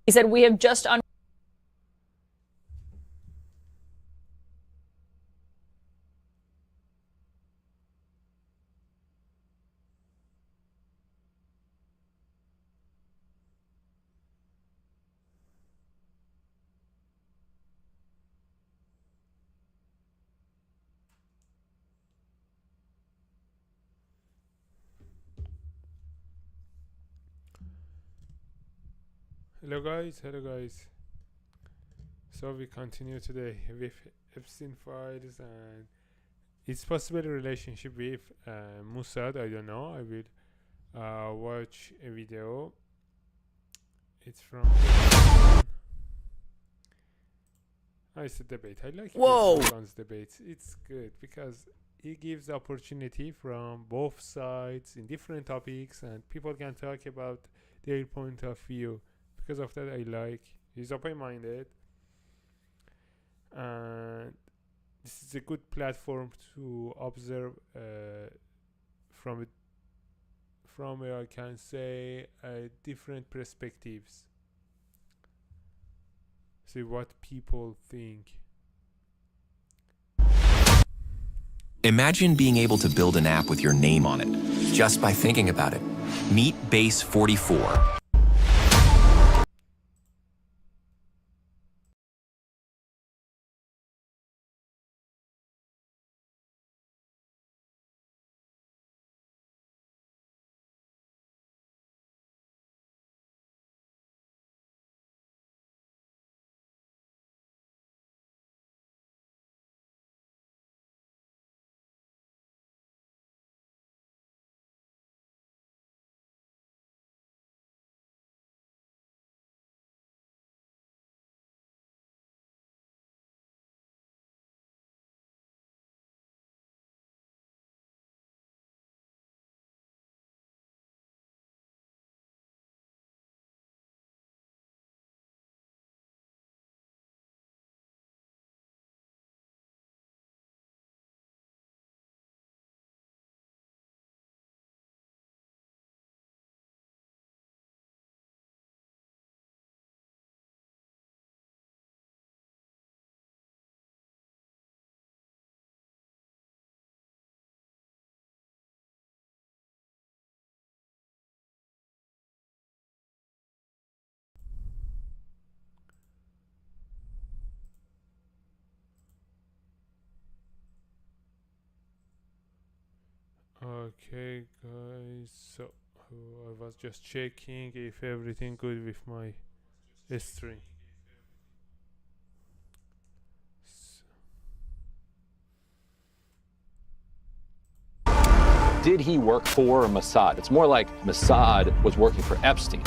He said, "We have just hello guys. So we continue today with Epstein files and its possible relationship with Mossad. I don't know. I will watch a video. It's from. It's a debate. I like Ruslan's debates. It's good because he gives opportunity from both sides in different topics, and people can talk about their point of view. Because of that, I like. He's open-minded, and this is a good platform to observe from from I can say different perspectives. See what people think. Imagine being able to build an app with your name on it, just by thinking about it. Meet Base 44. Okay, guys. So I was just checking if everything good with my stream. Did he work for Mossad? It's more like Mossad was working for Epstein.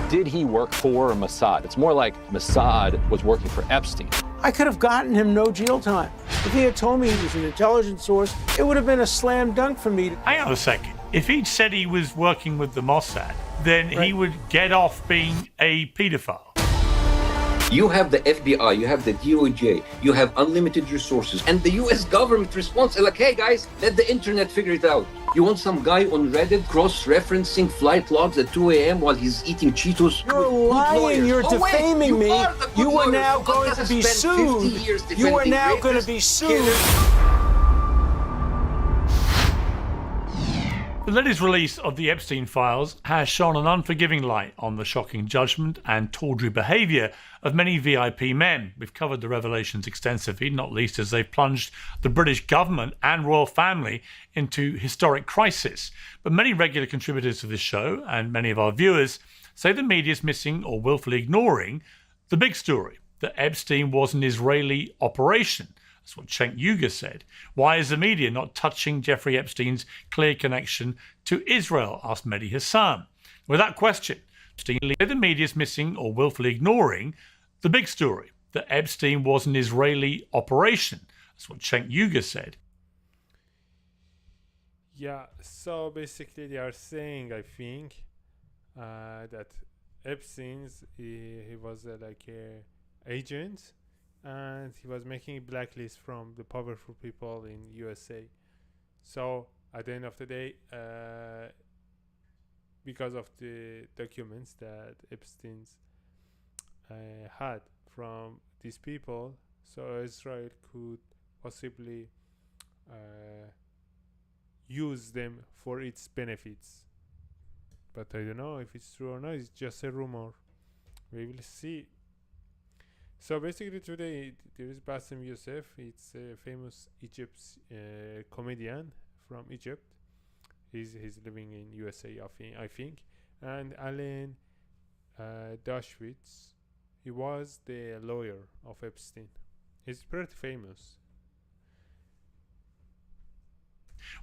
Did he work for Mossad? It's more like Mossad was working for Epstein. I could have gotten him no jail time. If he had told me he was an intelligence source, it would have been a slam dunk for me. Hang on a second. If he'd said he was working with the Mossad, then he would get off being a paedophile. You have the FBI, you have the DOJ, you have unlimited resources, and the US government responds like, hey guys, let the internet figure it out. You want some guy on Reddit cross-referencing flight logs at 2 a.m. while he's eating Cheetos? You're lying, you're defaming me. You are now going to be sued. You are now going to be sued. The latest release of the Epstein files has shone an unforgiving light on the shocking judgment and tawdry behaviour of many VIP men. We've covered the revelations extensively, not least as they've plunged the British government and royal family into historic crisis. But many regular contributors to this show and many of our viewers say the media is missing or willfully ignoring the big story, that Epstein was an Israeli operation. That's what Cenk Uygur said. Why is the media not touching Jeffrey Epstein's clear connection to Israel? Asked Mehdi Hassan. With that question, the media is missing or willfully ignoring the big story, that Epstein was an Israeli operation. That's what Cenk Uygur said. Yeah, so basically they are saying, I think, that Epstein's he was like a agents, and he was making a blacklist from the powerful people in USA. So at the end of the day, because of the documents that Epstein's had from these people, so Israel could possibly use them for its benefits. But I don't know if it's true or not. It's just a rumor. We will see. So basically today there is Bassem Youssef. It's a famous Egypt comedian from Egypt. He's living in USA, I think. And Alan Dershowitz. He was the lawyer of Epstein. He's pretty famous.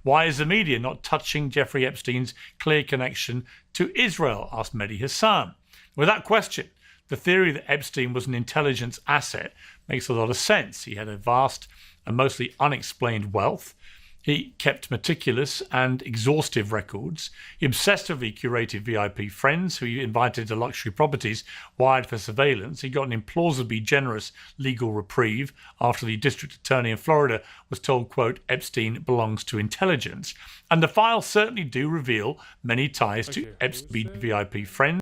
Why is the media not touching Jeffrey Epstein's clear connection to Israel? Asked Mehdi Hassan. Without question, the theory that Epstein was an intelligence asset makes a lot of sense. He had a vast and mostly unexplained wealth. He kept meticulous and exhaustive records. He obsessively curated VIP friends who he invited to luxury properties wired for surveillance. He got an implausibly generous legal reprieve after the district attorney in Florida was told, quote, Epstein belongs to intelligence. And the files certainly do reveal many ties to Epstein VIP friends.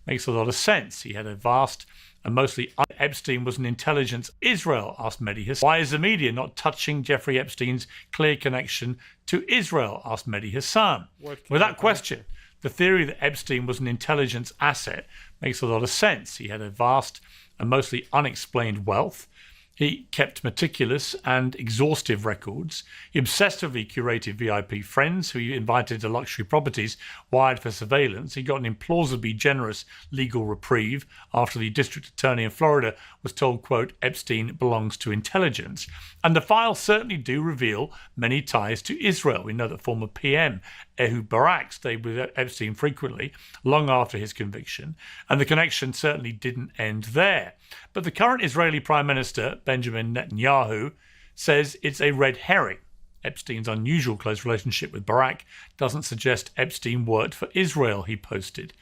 Makes a lot of sense. He had a vast and mostly Epstein was an intelligence. Israel, asked Mehdi Hassan. Why is the media not touching Jeffrey Epstein's clear connection to Israel? Asked Mehdi Hassan. Without question, the theory that Epstein was an intelligence asset makes a lot of sense. He had a vast and mostly unexplained wealth. He kept meticulous and exhaustive records. He obsessively curated VIP friends who he invited to luxury properties wired for surveillance. He got an implausibly generous legal reprieve after the district attorney in Florida was told, quote, Epstein belongs to intelligence. And the files certainly do reveal many ties to Israel. We know that former PM Ehud Barak stayed with Epstein frequently, long after his conviction, and the connection certainly didn't end there. But the current Israeli Prime Minister, Benjamin Netanyahu, says it's a red herring. Epstein's unusual close relationship with Barak doesn't suggest Epstein worked for Israel, he posted.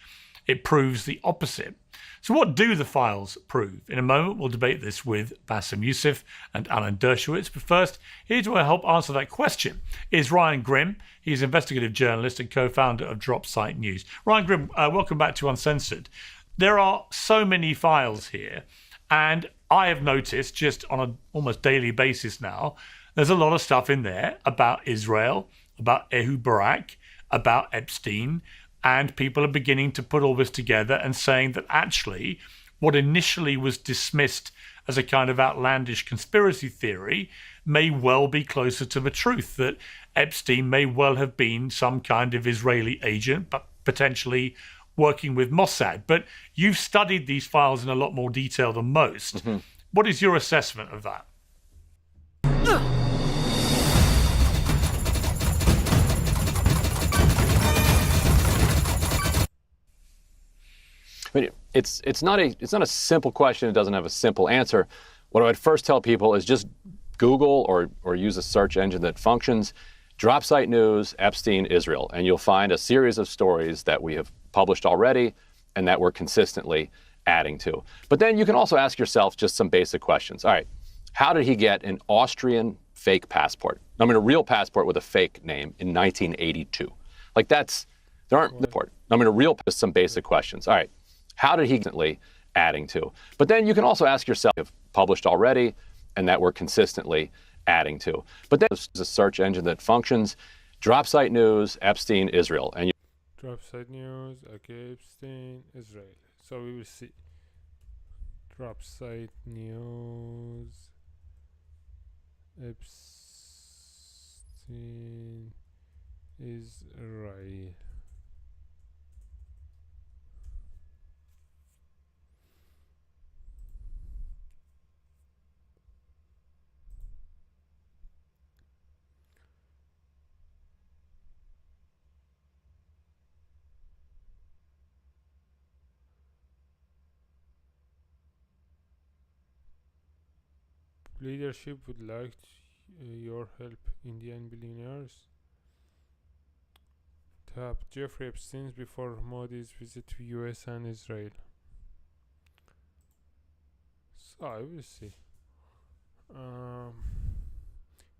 It proves the opposite. So what do the files prove? In a moment, we'll debate this with Bassem Youssef and Alan Dershowitz. But first, here to help answer that question is Ryan Grimm. He's an investigative journalist and co-founder of Dropsite News. Ryan Grimm, welcome back to Uncensored. There are so many files here, and I have noticed just on an almost daily basis now, there's a lot of stuff in there about Israel, about Ehud Barak, about Epstein, and people are beginning to put all this together and saying that actually what initially was dismissed as a kind of outlandish conspiracy theory may well be closer to the truth, that Epstein may well have been some kind of Israeli agent, but potentially working with Mossad. But you've studied these files in a lot more detail than most. Mm-hmm. What is your assessment of that? I mean, it's not a simple question. It doesn't have a simple answer. What I would first tell people is just Google or use a search engine that functions, Dropsite News, Epstein, Israel, and you'll find a series of stories that we have published already and that we're consistently adding to. But then you can also ask yourself just some basic questions. All right, how did he get an Austrian fake passport? I mean, a real passport with a fake name in 1982. Like there aren't some basic questions. All right. How did he consistently adding to? But then you can also ask yourself, have published already and that we're consistently adding to. But then there's a search engine that functions, Dropsite News, Epstein, Israel. And Dropsite News, okay, Epstein, Israel. So we will see. Dropsite News, Epstein, Israel. Leadership would like your help, Indian billionaires. Tap Jeffrey Epstein before Modi's visit to US and Israel. I will see.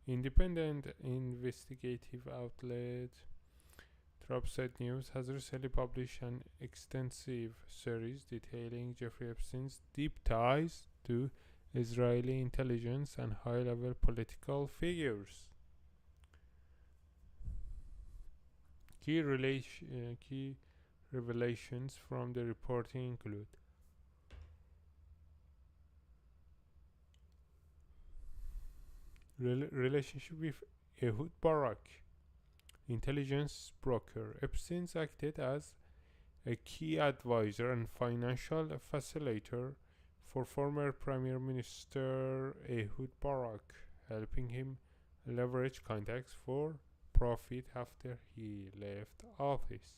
Independent investigative outlet Dropside News has recently published an extensive series detailing Jeffrey Epstein's deep ties to Israeli intelligence and high-level political figures. Key revelations from the reporting include relationship with Ehud Barak, intelligence broker. Epstein acted as a key advisor and financial facilitator for former Prime Minister Ehud Barak, helping him leverage contacts for profit after he left office.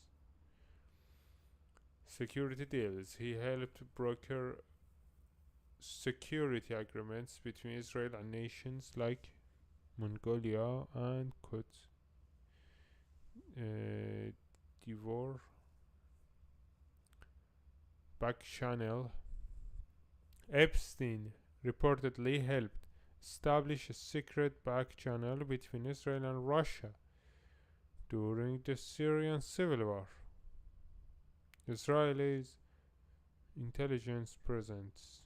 Security deals. He helped broker security agreements between Israel and nations like Mongolia and Cote d'Ivoire. Back channel. Epstein reportedly helped establish a secret back channel between Israel and Russia during the Syrian civil war. Israelis intelligence presence.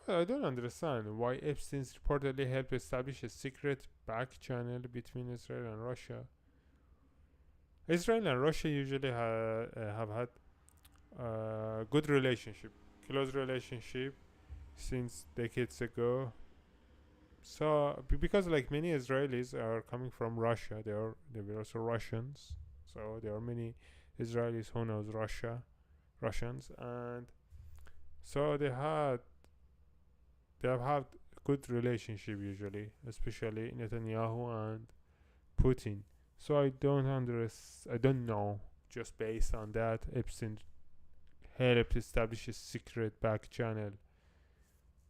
I don't understand why Epstein reportedly helped establish a secret back channel between Israel and Russia. Israel and Russia usually have had a good relationship, close relationship since decades ago. So because like many Israelis are coming from Russia, they were also Russians. So there are many Israelis who knows Russians, and so they have had good relationship usually, especially Netanyahu and Putin. So I don't know, just based on that, Epstein helped establish a secret back channel.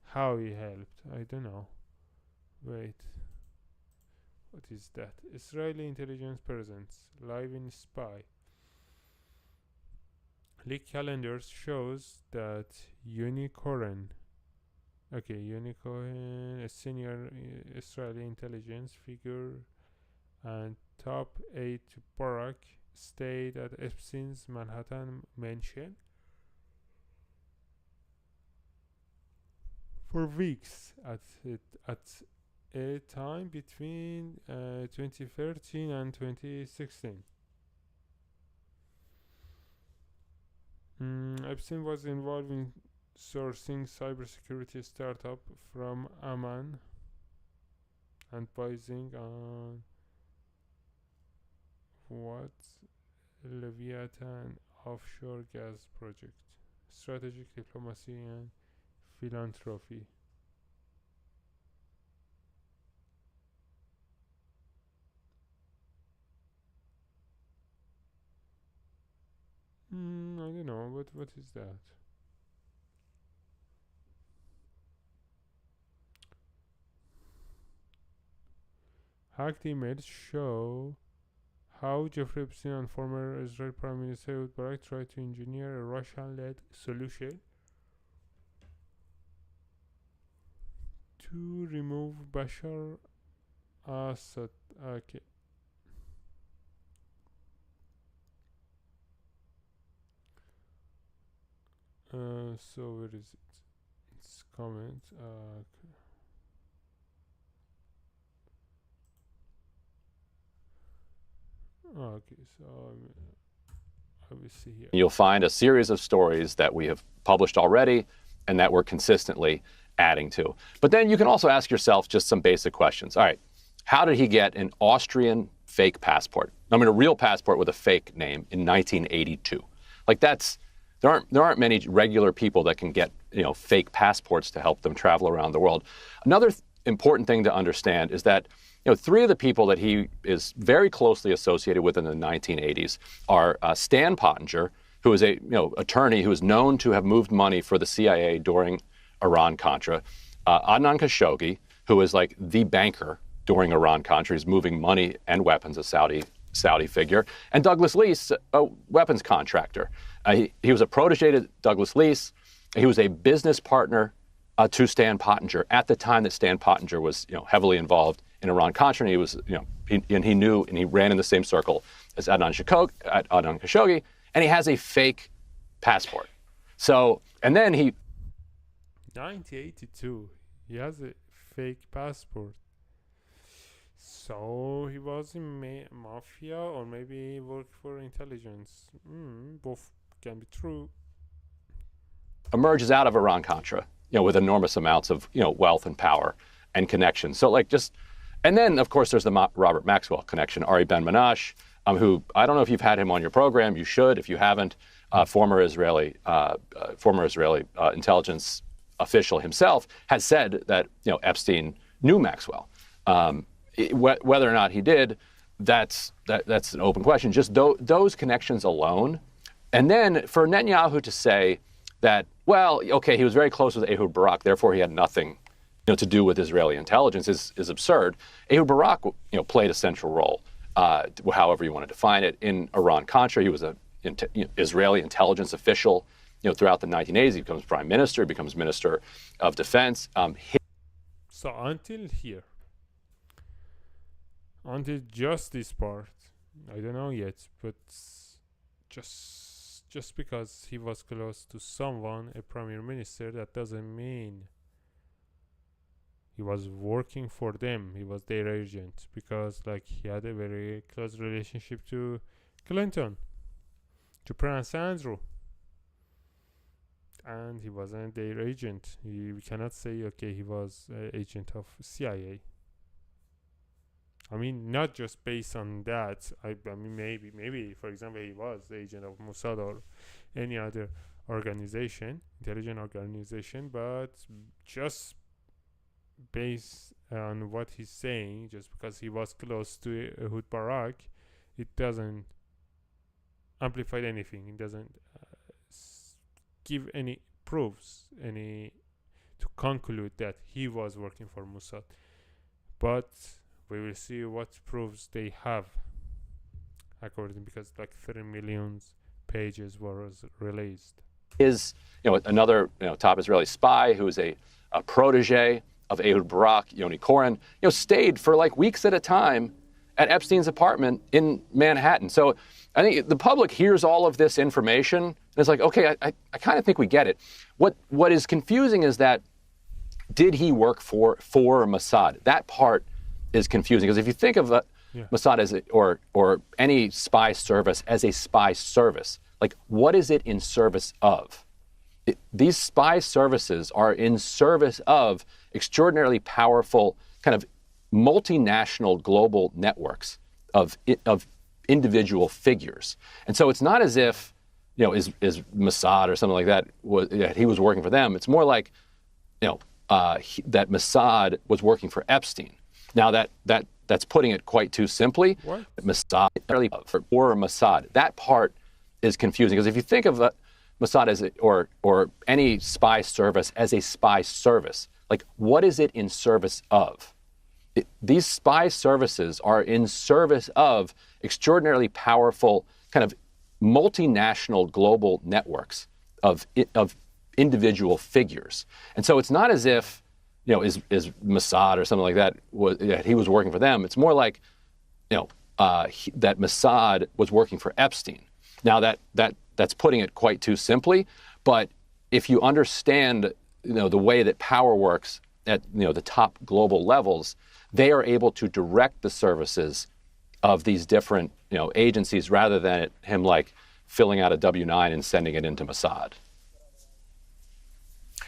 How he helped, I don't know. Wait, what is that? Israeli intelligence presence, live in spy. Leak calendars shows that Yoni Koren, a senior Israeli intelligence figure and top aide to Barak, stayed at Epstein's Manhattan mansion for weeks at a time between 2013 and 2016. Epstein was involved in sourcing cybersecurity startup from Amman and advising on Leviathan offshore gas project, strategic diplomacy and philanthropy. I don't know, what is that? Hacked emails show how Jeffrey Epstein and former Israel Prime Minister Ehud Barak tried to engineer a Russian-led solution to remove Bashar Assad. Okay. So where is it? It's comment. Okay, so I will see here. You'll find a series of stories that we have published already and that we're consistently adding to. But then you can also ask yourself just some basic questions. All right, how did he get an Austrian fake passport? I mean, a real passport with a fake name in 1982. Like there aren't many regular people that can get, fake passports to help them travel around the world. Another important thing to understand is that, three of the people that he is very closely associated with in the 1980s are Stan Pottinger, who is a attorney who is known to have moved money for the CIA during Iran-Contra, Adnan Khashoggi, who is like the banker during Iran-Contra, he's moving money and weapons, a Saudi figure, and Douglas Lease, a weapons contractor. He was a protege to Douglas Lease. He was a business partner to Stan Pottinger at the time that Stan Pottinger was, heavily involved in Iran-Contra. And he was, he knew, and he ran in the same circle as Adnan Khashoggi, and he has a fake passport. So, and then 1982, he has a fake passport. So he was in mafia, or maybe he worked for intelligence. Both can be true. emerges out of Iran-Contra, with enormous amounts of, wealth and power and connections. So and then of course there's the Robert Maxwell connection, Ari Ben-Menashe, who, I don't know if you've had him on your program. You should, if you haven't. Former Israeli intelligence official himself has said that, Epstein knew Maxwell. Whether or not he did, that's an open question. Just those connections alone. And then for Netanyahu to say that, well, okay, he was very close with Ehud Barak, therefore he had nothing, to do with Israeli intelligence is absurd. Ehud Barak, played a central role, however you want to define it, in Iran-Contra. He was an Israeli intelligence official, throughout the 1980s. He becomes prime minister, he becomes minister of defense. So until here, until just this part, I don't know yet, but just because he was close to someone, a prime minister, that doesn't mean he was working for them. He was their agent, because he had a very close relationship to Clinton, to Prince Andrew, and he wasn't their agent. We cannot say, okay, he was an agent of CIA. I mean, not just based on that. I mean, maybe, for example, he was the agent of Mossad or any other organization, intelligence organization, but just based on what he's saying, just because he was close to Ehud Barak, it doesn't amplify anything. It doesn't give any proofs, to conclude that he was working for Mossad. But we will see what proofs they have, because 3 million pages was released. Is another top Israeli spy who is a protege of Ehud Barak, Yoni Koren, stayed for weeks at a time at Epstein's apartment in Manhattan. So I think the public hears all of this information and it's okay, I kind of think we get it. What is confusing is that, did he work for Mossad? That part is confusing, because if you think of Mossad as or any spy service as a spy service, what is it in service of? These spy services are in service of extraordinarily powerful kind of multinational global networks of individual figures. And so it's not as if, is Mossad or something like that, he was working for them. It's more that Mossad was working for Epstein. Now that's putting it quite too simply. What? Mossad or Mossad. That part is confusing, because if you think of Mossad as or any spy service as a spy service, what is it in service of? These spy services are in service of extraordinarily powerful kind of multinational global networks of individual figures. And so it's not as if, is Mossad or something like that, he was working for them. It's more that Mossad was working for Epstein. Now that's putting it quite too simply, but if you understand, the way that power works at, the top global levels, they are able to direct the services of these different, agencies, rather than him filling out a W-9 and sending it into Mossad.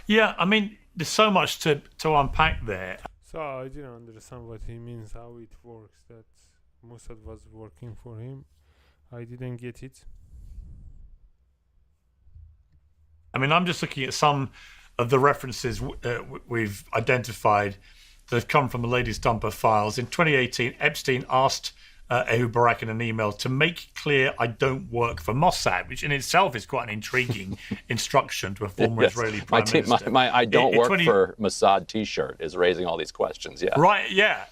Yeah, I mean, there's so much to unpack there. So I didn't understand what he means, how it works, that Mossad was working for him. I didn't get it. I mean, I'm just looking at some of the references we've identified that have come from the latest dumper files. In 2018, Epstein asked Ehud Barak in an email to make clear, I don't work for Mossad, which in itself is quite an instruction to a former Israeli prime minister. My I don't work for Mossad T-shirt is raising all these questions. Yeah. Right. Yeah.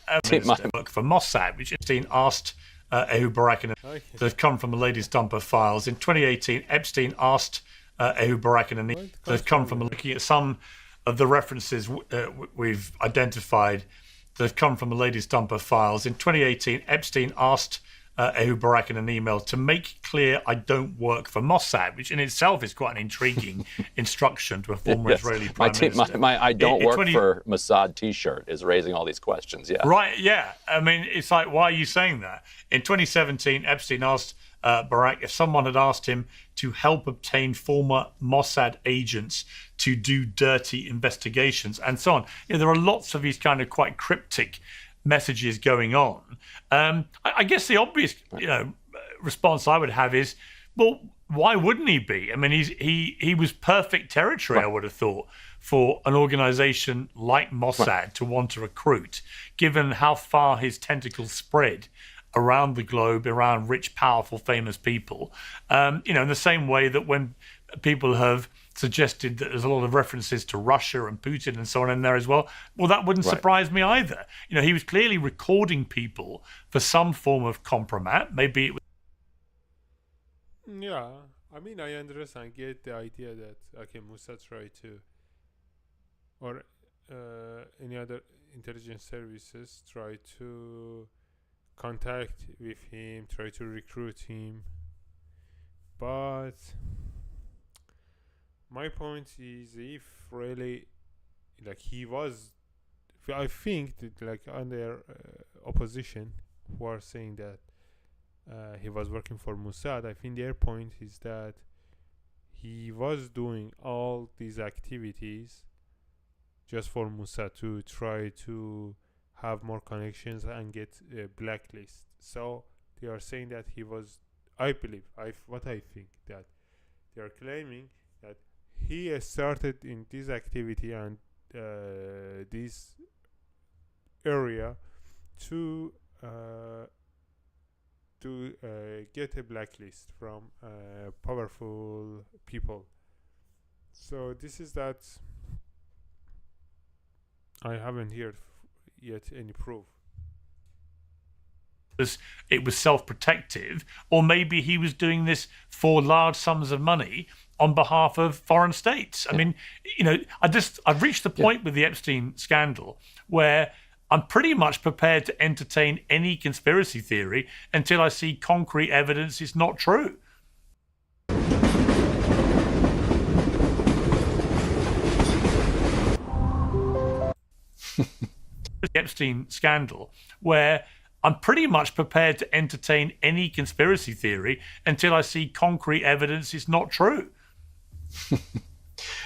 Work for Mossad, which Epstein asked Ehud Barak that have come from the latest dumper files. In 2018, Epstein asked Ehud Barak in an email What that have come from looking at some of the references we've identified that have come from the latest dump of files. In 2018, Epstein asked Ehud Barak in an email to make clear I don't work for Mossad, which in itself is quite an intriguing instruction to a former Israeli prime minister. My I don't work for Mossad T-shirt is raising all these questions. Yeah. Right. Yeah. I mean, it's like, why are you saying that? In 2017, Epstein asked Barak if someone had asked him to help obtain former Mossad agents to do dirty investigations and so on. There are lots of these kind of quite cryptic messages going on. I guess the obvious, response I would have is, well, why wouldn't he be? I mean, he was perfect territory, I would have thought, for an organization like Mossad to want to recruit, given how far his tentacles spread around the globe, around rich, powerful, famous people. In the same way that when people have suggested that there's a lot of references to Russia and Putin and so on in there as well, that wouldn't surprise me either. He was clearly recording people for some form of compromat. Maybe it was... Yeah, I mean, I understand, get the idea that, okay, Mossad try to, or any other intelligence services try to contact with him, try to recruit him, but my point is, if really, he was, I think that under opposition who are saying that he was working for Mossad, I think their point is that he was doing all these activities just for Mossad to try to have more connections and get a blacklist. So they are saying that he was, I believe, what I think, that they are claiming that he started in this activity and this area to get a blacklist from powerful people. So this is that I haven't heard yet any proof. It was self-protective, or maybe he was doing this for large sums of money on behalf of foreign states. I mean, I've reached the point with the Epstein scandal where I'm pretty much prepared to entertain any conspiracy theory until I see concrete evidence it's not true. The Epstein scandal, where I'm pretty much prepared to entertain any conspiracy theory until I see concrete evidence it's not true.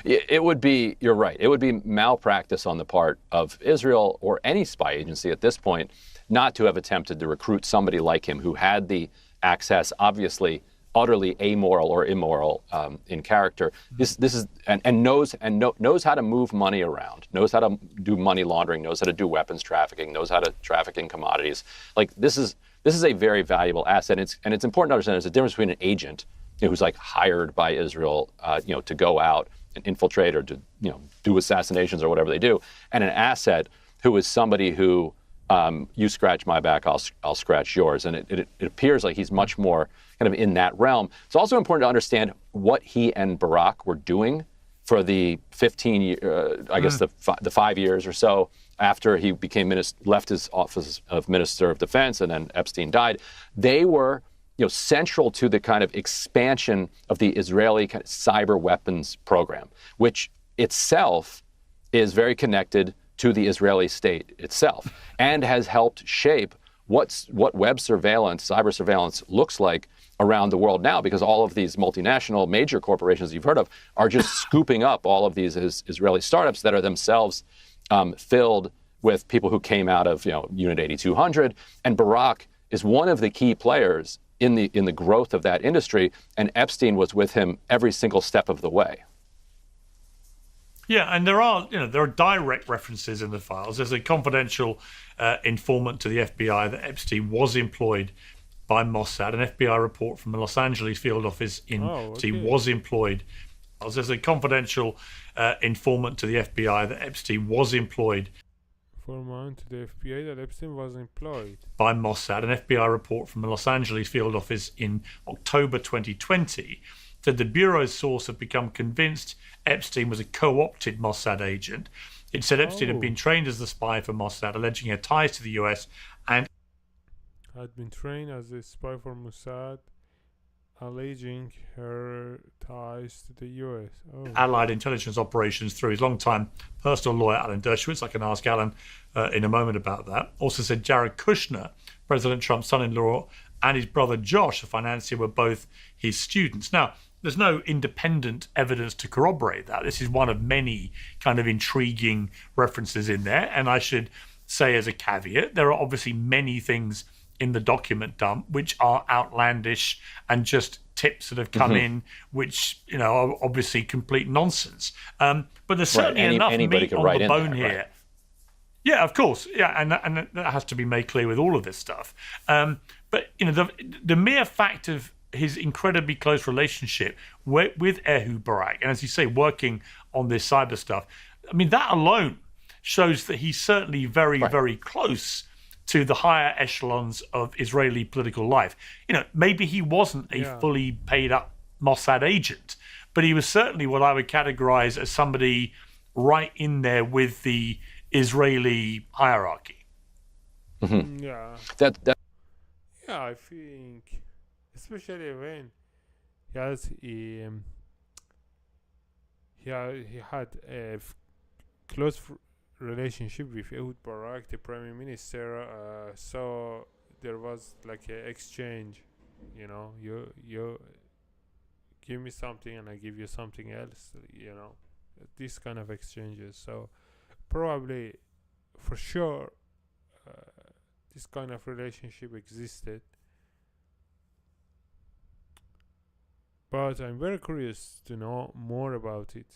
It would be, you're right, it would be malpractice on the part of Israel or any spy agency at this point not to have attempted to recruit somebody like him who had the access, obviously utterly amoral or immoral in character. This is and knows how to move money around, knows how to do money laundering, knows how to do weapons trafficking, knows how to traffic in commodities. Like this is a very valuable asset. And it's important to understand there's a difference between an agent who's hired by Israel, to go out and infiltrate or to do assassinations or whatever they do, and an asset who is somebody who you scratch my back, I'll scratch yours. And it appears like he's much more kind of in that realm. It's also important to understand what he and Barak were doing for the 15 years, I guess the 5 years or so after he left his office of Minister of Defense, and then Epstein died. They were central to the kind of expansion of the Israeli kind of cyber weapons program, which itself is very connected to the Israeli state itself and has helped shape what web surveillance, cyber surveillance looks like around the world now, because all of these multinational major corporations you've heard of are just scooping up all of these Israeli startups that are themselves filled with people who came out of Unit 8200. And Barak is one of the key players in the growth of that industry, and Epstein was with him every single step of the way. Yeah, and there are direct references in the files. There's a confidential informant to the FBI that Epstein was employed by Mossad. An FBI report from the Los Angeles field office he was employed. There's a confidential informant to the FBI that Epstein was employed. Informant to the FBI that Epstein was employed by Mossad. An FBI report from the Los Angeles field office in October 2020 said the Bureau's source had become convinced Epstein was a co-opted Mossad agent. It said Epstein had been trained as the spy for Mossad, alleging her ties to the US and had been trained as a spy for Mossad, alleging her ties to the US. Allied intelligence operations through his longtime personal lawyer, Alan Dershowitz. I can ask Alan in a moment about that. Also said Jared Kushner, President Trump's son-in-law, and his brother Josh, a financier, were both his students. Now, there's no independent evidence to corroborate that. This is one of many kind of intriguing references in there. And I should say as a caveat, there are obviously many things in the document dump which are outlandish and just tips that have come in which, you know, are obviously complete nonsense. But there's certainly enough meat on the bone here. Right. Yeah, of course. Yeah, and that has to be made clear with all of this stuff. But, you know, the mere fact of his incredibly close relationship with Ehud Barak, and as you say, working on this cyber stuff, I mean, that alone shows that he's certainly very, very close to the higher echelons of Israeli political life. You know, maybe he wasn't a fully paid up Mossad agent, but he was certainly what I would categorize as somebody right in there with the Israeli hierarchy. Yeah. That Yeah, I think, especially when he had a close relationship with Ehud Barak, the prime minister. So there was like an exchange, you know, you give me something and I give you something else, you know, this kind of exchanges. So probably, for sure, this kind of relationship existed. But I'm very curious to know more about it.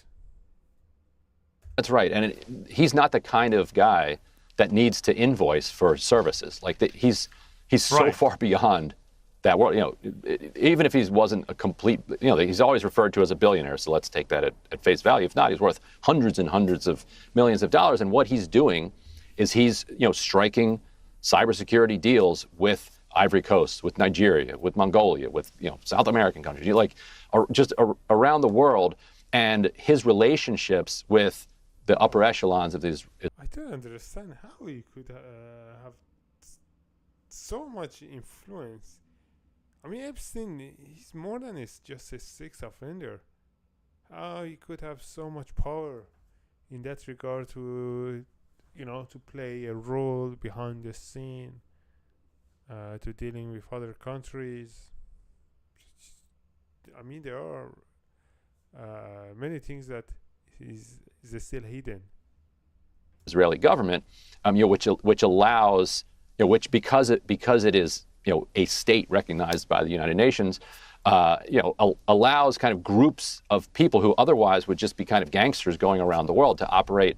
That's right, and he's not the kind of guy that needs to invoice for services. Like he's so far beyond that world. You know, even if he wasn't a complete, you know, he's always referred to as a billionaire. So let's take that at face value. If not, he's worth hundreds and hundreds of millions of dollars. And what he's doing is he's, you know, striking cybersecurity deals with Ivory Coast, with Nigeria, with Mongolia, with, you know, South American countries, like just around the world, and his relationships with the upper echelons of these. I don't understand how he could have so much influence. I mean, Epstein, he's more than just a sex offender. How he could have so much power in that regard to, you know, to play a role behind the scene, to dealing with other countries. I mean, there are many things that is still hidden. Israeli government, you know, which allows, you know, which because it is, you know, a state recognized by the United Nations, you know, allows kind of groups of people who otherwise would just be kind of gangsters going around the world to operate,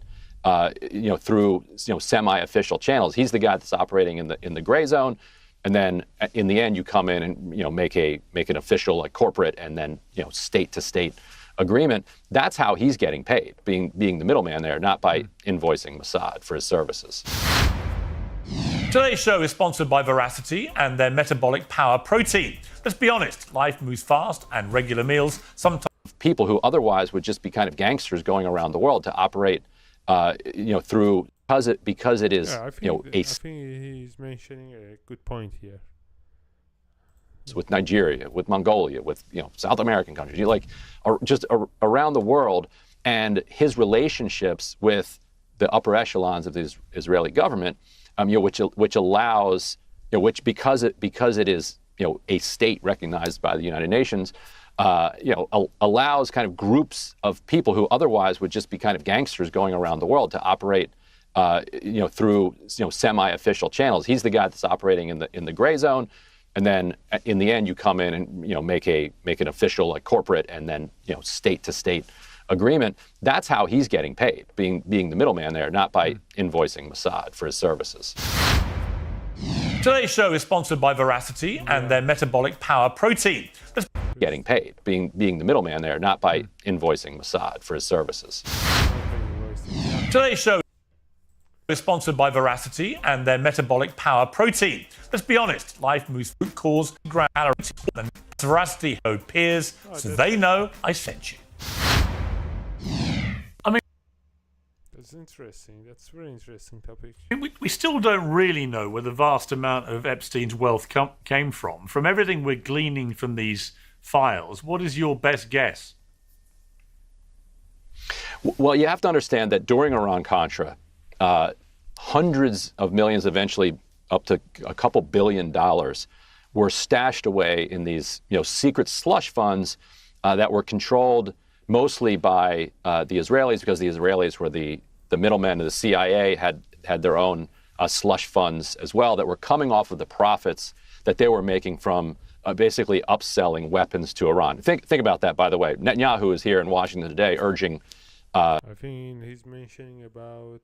you know, through, you know, semi-official channels. He's the guy that's operating in the gray zone, and then in the end you come in and, you know, make an official, like, corporate and then, you know, state to state agreement. That's how he's getting paid, being the middleman there, not by invoicing Mossad for his services. Today's show is sponsored by Veracity and their metabolic power protein. Let's be honest, life moves fast and regular meals sometimes. People who otherwise would just be kind of gangsters going around the world to operate, you know, through, because it is, you know, I think he's mentioning a good point here. With Nigeria, with Mongolia, with, you know, South American countries, like just around the world, and his relationships with the upper echelons of the Israeli government, you know, which allows, you know, which because it is, you know, a state recognized by the United Nations, you know, allows kind of groups of people who otherwise would just be kind of gangsters going around the world to operate, you know, through, you know, semi-official channels. He's the guy that's operating in the gray zone. And then in the end, you come in and, you know, make an official, like, corporate and then, you know, state to state agreement. That's how he's getting paid, being the middleman there, not by invoicing Mossad for his services. Today's show is sponsored by Veracity and their metabolic power protein. Getting paid, being the middleman there, not by invoicing Mossad for his services. Today's show. We're sponsored by Veracity and their metabolic power protein. Let's be honest, life moves food cause calories. Veracity owed peers, so they know I sent you. I mean, That's interesting. That's a very interesting topic. we still don't really know where the vast amount of Epstein's wealth came from. From everything we're gleaning from these files, what is your best guess? Well, you have to understand that during Iran-Contra, hundreds of millions, eventually up to a couple $1 billion, were stashed away in these, secret slush funds that were controlled mostly by the Israelis, because the Israelis were the middlemen of the CIA, had their own slush funds as well that were coming off of the profits that they were making from basically upselling weapons to Iran. Think about that, by the way. Netanyahu is here in Washington today urging. I think he's mentioning about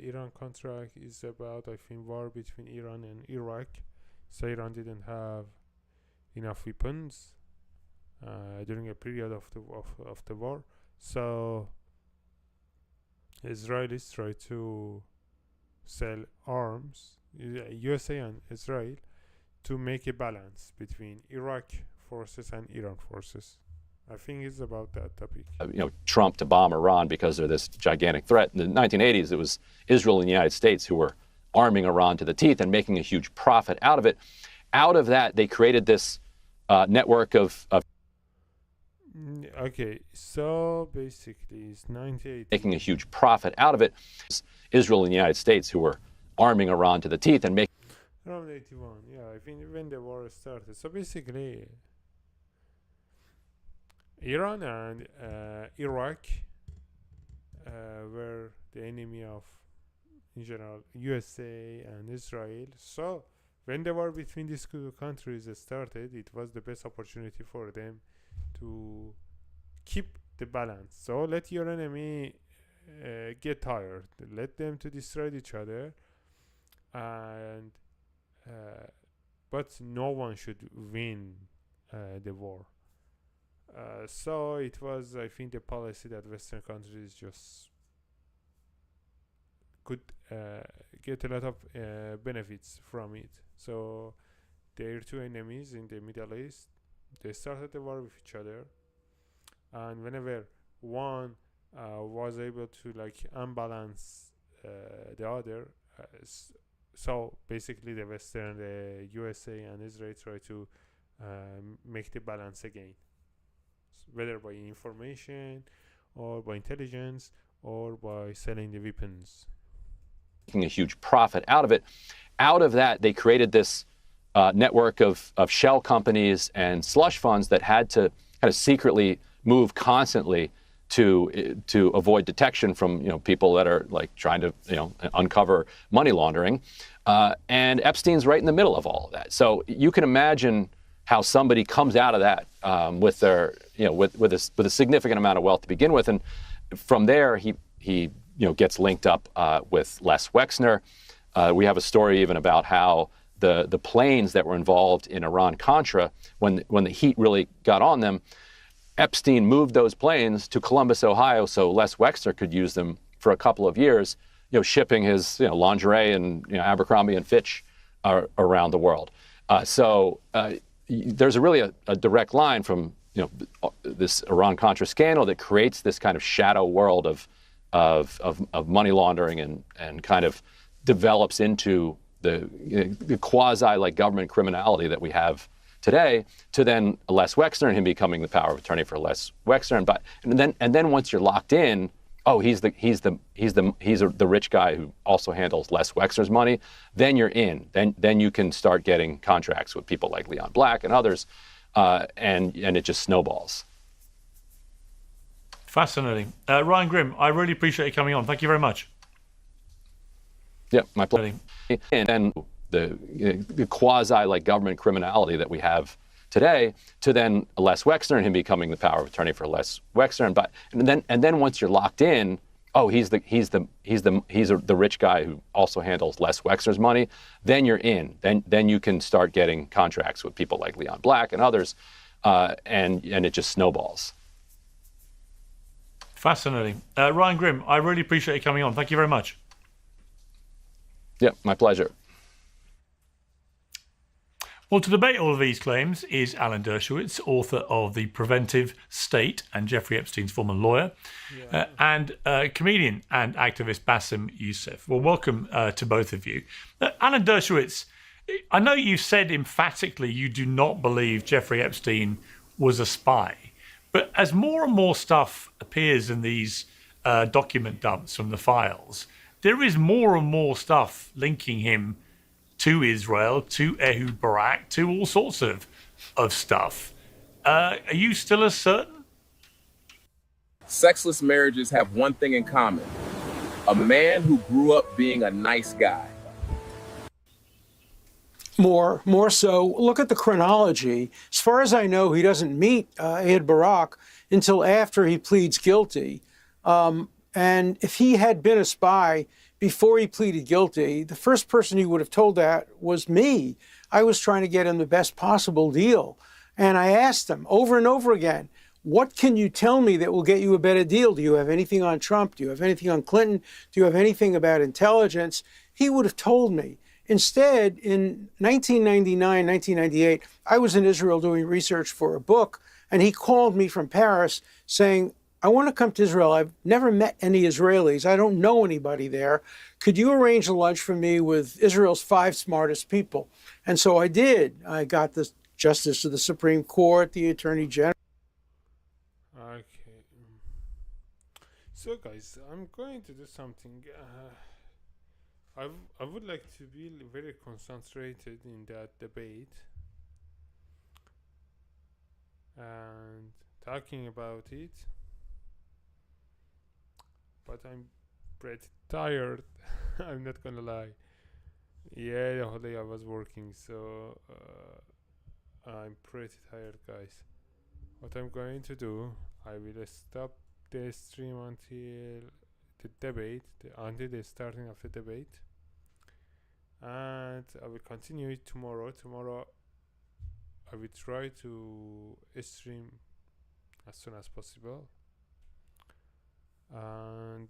Iran contract is about, I think, war between Iran and Iraq. So Iran didn't have enough weapons during a period of the war. So Israelis try to sell arms, USA and Israel, to make a balance between Iraq forces and Iran forces. I think it's about that topic. Trump to bomb Iran because they're this gigantic threat. In the 1980s, it was Israel and the United States who were arming Iran to the teeth and making a huge profit out of it. Out of that, they created this network of Okay, so basically it's 98. making a huge profit out of it. Israel and the United States who were arming Iran to the teeth and making Around 81, yeah, I think when the war started. So basically, Iran and Iraq were the enemy of, in general, USA and Israel. So when the war between these two countries started, it was the best opportunity for them to keep the balance. So let your enemy get tired. Let them to destroy each other, and but no one should win the war. So it was, I think, the policy that Western countries just could get a lot of benefits from it. So their two enemies in the Middle East, they started the war with each other, and whenever one was able to unbalance the other, so basically the Western, the USA and Israel try to make the balance again, whether by information or by intelligence or by selling the weapons. making a huge profit out of it. Out of that, they created this network of shell companies and slush funds that had to kind of secretly move constantly to avoid detection from people that are trying to uncover money laundering. And Epstein's right in the middle of all of that. So you can imagine how somebody comes out of that with their with a significant amount of wealth to begin with, and from there he gets linked up with Les Wexner. We have a story even about how the planes that were involved in Iran-Contra, when the heat really got on them, Epstein moved those planes to Columbus, Ohio, so Les Wexner could use them for a couple of years, shipping his lingerie and Abercrombie and Fitch around the world. So there's really a direct line from this Iran-Contra scandal that creates this kind of shadow world of money laundering and kind of develops into the quasi government criminality that we have today, to then Les Wexner and him becoming the power of attorney for Les Wexner, and then once you're locked in, he's the rich guy who also handles Les Wexner's money. Then you're in. Then you can start getting contracts with people like Leon Black and others, and it just snowballs. Fascinating. Ryan Grimm, I really appreciate you coming on. Thank you very much. Yeah, my pleasure. And then the quasi government criminality that we have today, to then Les Wexner and him becoming the power of attorney for Les Wexner, and then once you're locked in, he's the rich guy who also handles Les Wexner's money. Then you're in. Then you can start getting contracts with people like Leon Black and others, and it just snowballs. Fascinating. Ryan Grimm, I really appreciate you coming on. Thank you very much. Yep, my pleasure. Well, to debate all of these claims is Alan Dershowitz, author of The Preventive State and Jeffrey Epstein's former lawyer, and comedian and activist Bassem Youssef. Well, welcome to both of you. Alan Dershowitz, I know you said emphatically you do not believe Jeffrey Epstein was a spy, but as more and more stuff appears in these document dumps from the files, there is more and more stuff linking him to Israel, to Ehud Barak, to all sorts of stuff. Are you still as certain? Sexless marriages have one thing in common: a man who grew up being a nice guy. More so. Look at the chronology. As far as I know, he doesn't meet Ehud Barak until after he pleads guilty. And if he had been a spy before he pleaded guilty, the first person he would have told that was me. I was trying to get him the best possible deal. And I asked him over and over again, what can you tell me that will get you a better deal? Do you have anything on Trump? Do you have anything on Clinton? Do you have anything about intelligence? He would have told me. Instead, in 1999, 1998, I was in Israel doing research for a book, and he called me from Paris saying, I want to come to Israel. I've never met any Israelis. I don't know anybody there. Could you arrange a lunch for me with Israel's 5 smartest people? And so I did. I got the Justice of the Supreme Court, the Attorney General. Okay. So guys, I'm going to do something. I would like to be very concentrated in that debate and talking about it. But I'm pretty tired. I'm not gonna lie. Yeah, the whole day I was working, so I'm pretty tired, guys. What I'm going to do, I will stop the stream until the debate, until the starting of the debate, and I will continue it tomorrow. Tomorrow, I will try to stream as soon as possible. And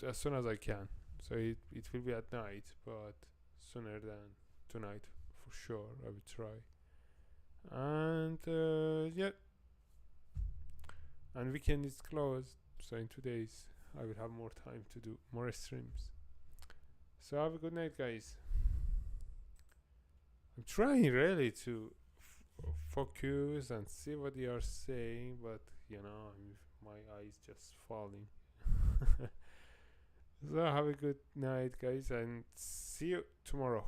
as soon as I can, so it will be at night, but sooner than tonight for sure. I will try, and yeah, and weekend is closed, so in 2 days I will have more time to do more streams. So have a good night, guys. I'm trying really to focus and see what you are saying, but you know, my eyes just falling. So have a good night, guys, and see you tomorrow.